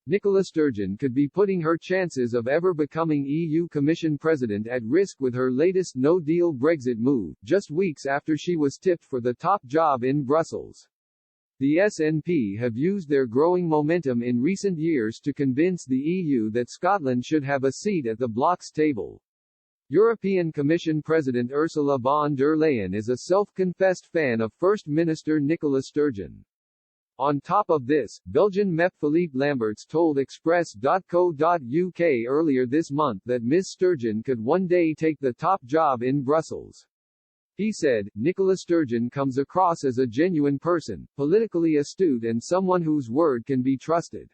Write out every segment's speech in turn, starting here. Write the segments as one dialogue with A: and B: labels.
A: Nicola Sturgeon could be putting her chances of ever becoming EU Commission President at risk with her latest no-deal Brexit move, just weeks after she was tipped for the top job in Brussels. The SNP have used their growing momentum in recent years to convince the EU that Scotland should have a seat at the bloc's table. European Commission President Ursula von der Leyen is a self-confessed fan of First Minister Nicola Sturgeon. On top of this, Belgian MEP Philippe Lamberts told Express.co.uk earlier this month that Ms. Sturgeon could one day take the top job in Brussels. He said, "Nicola Sturgeon comes across as a genuine person, politically astute and someone whose word can be trusted.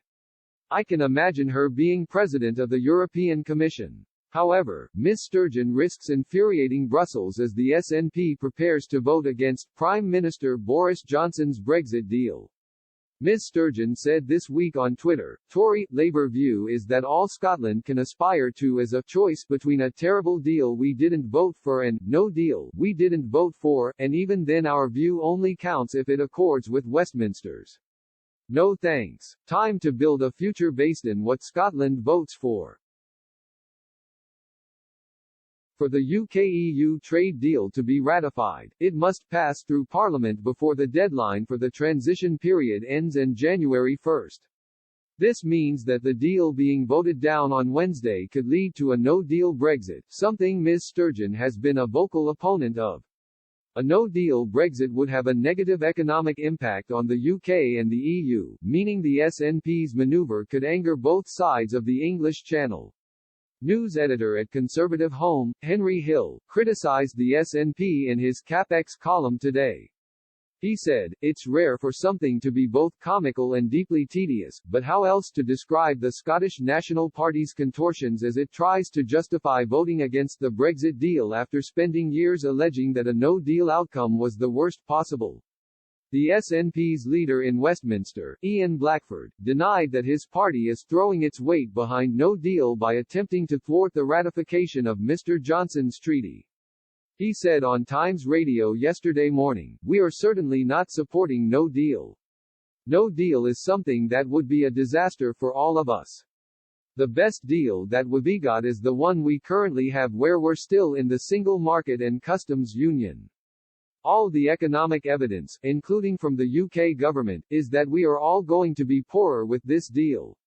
A: I can imagine her being president of the European Commission." However, Ms. Sturgeon risks infuriating Brussels as the SNP prepares to vote against Prime Minister Boris Johnson's Brexit deal. Ms. Sturgeon said this week on Twitter, "Tory-Labour view is that all Scotland can aspire to is a choice between a terrible deal we didn't vote for and no deal we didn't vote for, and even then our view only counts if it accords with Westminster's. No thanks. Time to build a future based in what Scotland votes for." For the UK-EU trade deal to be ratified, it must pass through Parliament before the deadline for the transition period ends on January 1. This means that the deal being voted down on Wednesday could lead to a no-deal Brexit, something Ms. Sturgeon has been a vocal opponent of. A no-deal Brexit would have a negative economic impact on the UK and the EU, meaning the SNP's manoeuvre could anger both sides of the English Channel. News editor at Conservative Home, Henry Hill, criticized the SNP in his CapEx column today. He said, "It's rare for something to be both comical and deeply tedious, but how else to describe the Scottish National Party's contortions as it tries to justify voting against the Brexit deal after spending years alleging that a no-deal outcome was the worst possible." The SNP's leader in Westminster, Ian Blackford, denied that his party is throwing its weight behind no deal by attempting to thwart the ratification of Mr. Johnson's treaty. He said on Times Radio yesterday morning, "We are certainly not supporting no deal. No deal is something that would be a disaster for all of us. The best deal that we've got is the one we currently have where we're still in the single market and customs union. All the economic evidence, including from the UK government, is that we are all going to be poorer with this deal.